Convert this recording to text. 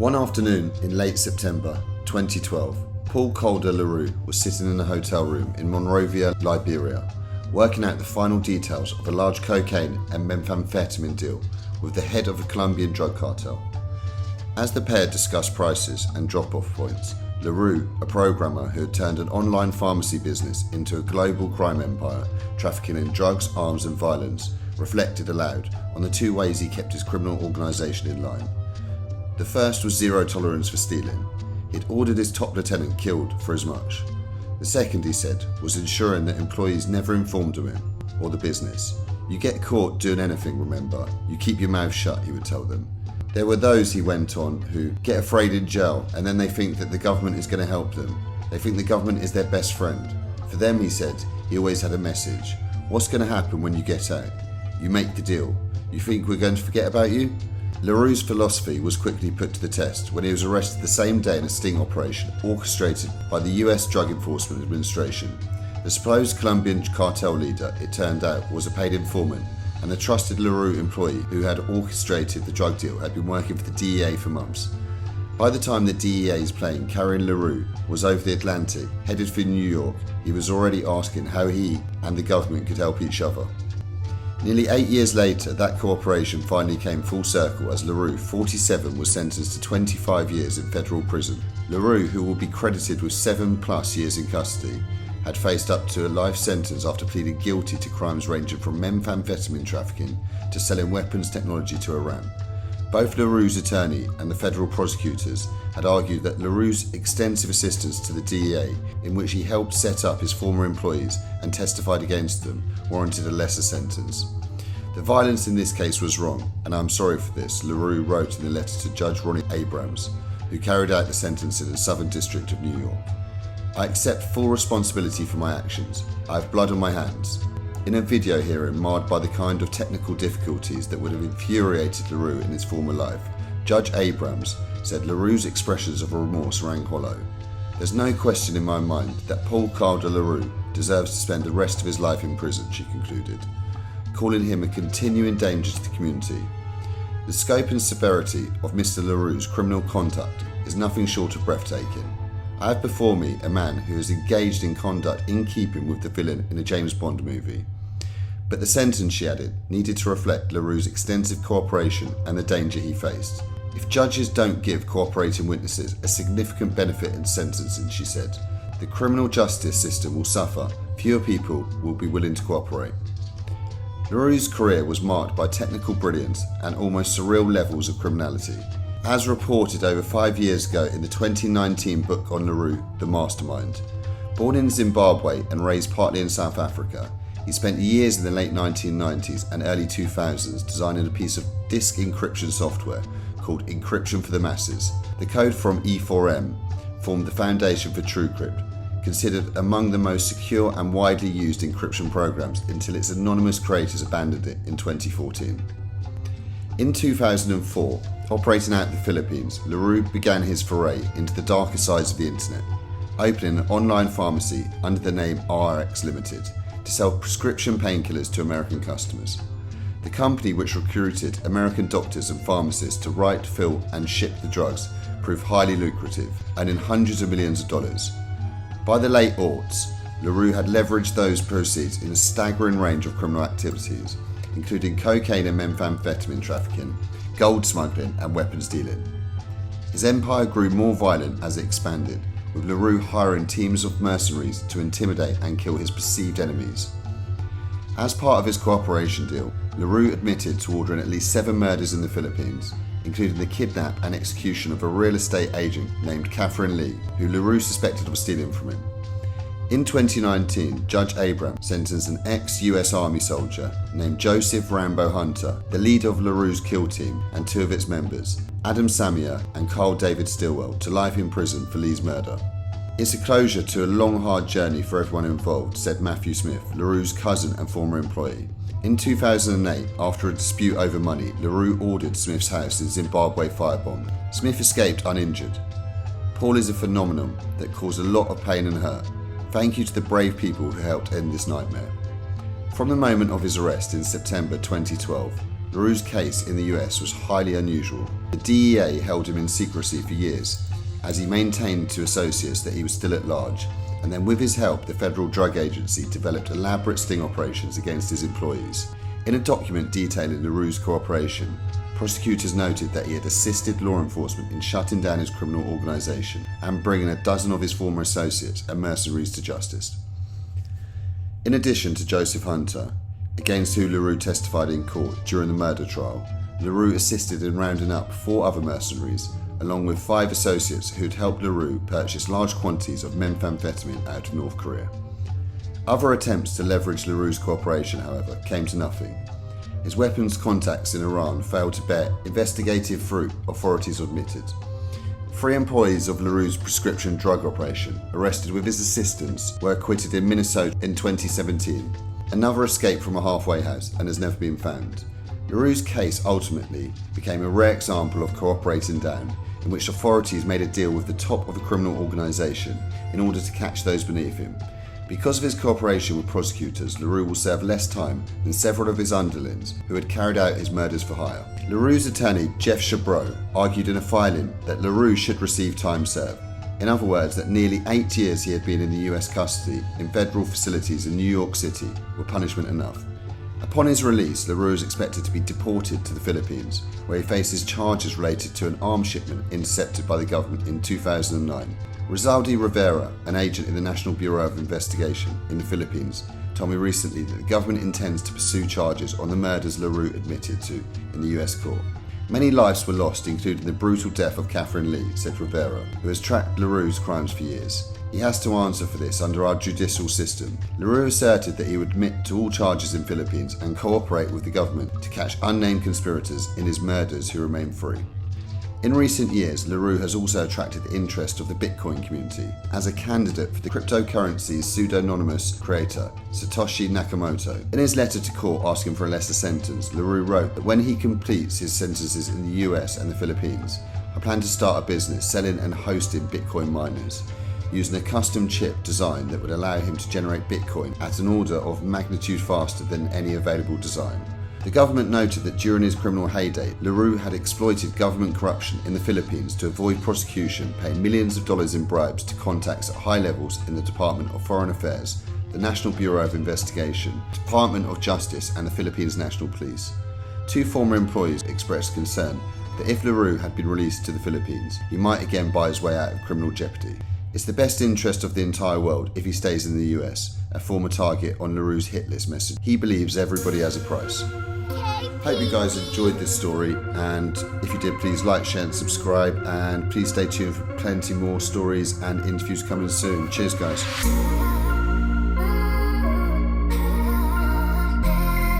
One afternoon in late September 2012, Paul Calder Roux was sitting in a hotel room in Monrovia, Liberia, working out the final details of a large cocaine and methamphetamine deal with the head of a Colombian drug cartel. As the pair discussed prices and drop-off points, Roux, a programmer who had turned an online pharmacy business into a global crime empire trafficking in drugs, arms and violence, reflected aloud on the two ways he kept his criminal organisation in line. The first was zero tolerance for stealing. He'd ordered his top lieutenant killed for as much. The second, he said, was ensuring that employees never informed of him or the business. You get caught doing anything, remember, you keep your mouth shut, he would tell them. There were those, he went on, who get afraid in jail and then they think that the government is going to help them. They think the government is their best friend. For them, he said, he always had a message. What's going to happen when you get out? You make the deal. You think we're going to forget about you? Roux's philosophy was quickly put to the test when he was arrested the same day in a sting operation orchestrated by the US Drug Enforcement Administration. The supposed Colombian cartel leader, it turned out, was a paid informant, and the trusted Roux employee who had orchestrated the drug deal had been working for the DEA for months. By the time the DEA's plane carrying Roux was over the Atlantic, headed for New York, he was already asking how he and the government could help each other. Nearly 8 years later, that cooperation finally came full circle as Roux, 47, was sentenced to 25 years in federal prison. Roux, who will be credited with 7+ years in custody, had faced up to a life sentence after pleading guilty to crimes ranging from methamphetamine trafficking to selling weapons technology to Iran. Both Roux's attorney and the federal prosecutors had argued that Roux's extensive assistance to the DEA, in which he helped set up his former employees and testified against them, warranted a lesser sentence. The violence in this case was wrong, and I'm sorry for this, Roux wrote in a letter to Judge Ronnie Abrams, who carried out the sentence in the Southern District of New York. I accept full responsibility for my actions. I have blood on my hands. In a video hearing marred by the kind of technical difficulties that would have infuriated Roux in his former life, Judge Abrams said Roux's expressions of remorse rang hollow. There's no question in my mind that Paul Calder Roux deserves to spend the rest of his life in prison, she concluded, calling him a continuing danger to the community. The scope and severity of Mr. Roux's criminal conduct is nothing short of breathtaking. I have before me a man who is engaged in conduct in keeping with the villain in a James Bond movie. But the sentence, she added, needed to reflect Roux's extensive cooperation and the danger he faced. If judges don't give cooperating witnesses a significant benefit in sentencing, she said, the criminal justice system will suffer. Fewer people will be willing to cooperate. Roux's career was marked by technical brilliance and almost surreal levels of criminality. As reported over 5 years ago in the 2019 book on Roux, The Mastermind. Born in Zimbabwe and raised partly in South Africa, he spent years in the late 1990s and early 2000s designing a piece of disk encryption software called Encryption for the Masses. The code from E4M formed the foundation for Truecrypt, considered among the most secure and widely used encryption programs until its anonymous creators abandoned it in 2014. In 2004, operating out of the Philippines, Roux began his foray into the darker sides of the internet, opening an online pharmacy under the name RX Limited to sell prescription painkillers to American customers. The company, which recruited American doctors and pharmacists to write, fill and ship the drugs, proved highly lucrative, earning hundreds of millions of dollars. By the late aughts, Roux had leveraged those proceeds in a staggering range of criminal activities, including cocaine and methamphetamine trafficking, gold smuggling and weapons dealing. His empire grew more violent as it expanded, with Roux hiring teams of mercenaries to intimidate and kill his perceived enemies. As part of his cooperation deal, Roux admitted to ordering at least 7 murders in the Philippines, including the kidnap and execution of a real estate agent named Catherine Lee, who Roux suspected of stealing from him. In 2019, Judge Abrams sentenced an ex-US Army soldier named Joseph Rambo Hunter, the leader of Roux's kill team, and 2 of its members, Adam Samia and Carl David Stilwell, to life in prison for Lee's murder. It's a closure to a long, hard journey for everyone involved, said Matthew Smith, Roux's cousin and former employee. In 2008, after a dispute over money, Roux ordered Smith's house in Zimbabwe firebombed. Smith escaped uninjured. Paul is a phenomenon that caused a lot of pain and hurt. Thank you to the brave people who helped end this nightmare. From the moment of his arrest in September 2012, Roux's case in the US was highly unusual. The DEA held him in secrecy for years, as he maintained to associates that he was still at large, and then with his help, the Federal Drug Agency developed elaborate sting operations against his employees. In a document detailing LaRoux's cooperation, prosecutors noted that he had assisted law enforcement in shutting down his criminal organisation and bringing a dozen of his former associates and mercenaries to justice. In addition to Joseph Hunter, against who LaRoux testified in court during the murder trial, LaRoux assisted in rounding up 4 other mercenaries, along with 5 associates who had helped LaRoux purchase large quantities of methamphetamine out of North Korea. Other attempts to leverage LaRoux's cooperation, however, came to nothing. His weapons contacts in Iran failed to bear investigative fruit, authorities admitted. 3 employees of LaRoux's prescription drug operation, arrested with his assistance, were acquitted in Minnesota in 2017. Another escaped from a halfway house and has never been found. LaRoux's case ultimately became a rare example of cooperating down, in which authorities made a deal with the top of a criminal organisation in order to catch those beneath him. Because of his cooperation with prosecutors, LaRoux will serve less time than several of his underlings who had carried out his murders for hire. LaRoux's attorney, Jeff Chabreau, argued in a filing that LaRoux should receive time served. In other words, that nearly 8 years he had been in the US custody in federal facilities in New York City were punishment enough. Upon his release, LaRoux is expected to be deported to the Philippines, where he faces charges related to an arms shipment intercepted by the government in 2009. Rizaldi Rivera, an agent in the National Bureau of Investigation in the Philippines, told me recently that the government intends to pursue charges on the murders LaRoux admitted to in the US court. Many lives were lost, including the brutal death of Catherine Lee, said Rivera, who has tracked LaRoux's crimes for years. He has to answer for this under our judicial system. LaRoux asserted that he would admit to all charges in Philippines and cooperate with the government to catch unnamed conspirators in his murders who remain free. In recent years, LaRoux has also attracted the interest of the Bitcoin community as a candidate for the cryptocurrency's pseudonymous creator, Satoshi Nakamoto. In his letter to court asking for a lesser sentence, LaRoux wrote that when he completes his sentences in the US and the Philippines, I plan to start a business selling and hosting Bitcoin miners, using a custom chip design that would allow him to generate Bitcoin at an order of magnitude faster than any available design. The government noted that during his criminal heyday, LaRoux had exploited government corruption in the Philippines to avoid prosecution, paying millions of dollars in bribes to contacts at high levels in the Department of Foreign Affairs, the National Bureau of Investigation, Department of Justice, and the Philippines National Police. 2 former employees expressed concern that if LaRoux had been released to the Philippines, he might again buy his way out of criminal jeopardy. It's the best interest of the entire world if he stays in the US, a former target on LaRoux's hit list message. He believes everybody has a price. Hope you guys enjoyed this story, and if you did, please like, share and subscribe, and please stay tuned for plenty more stories and interviews coming soon. Cheers guys.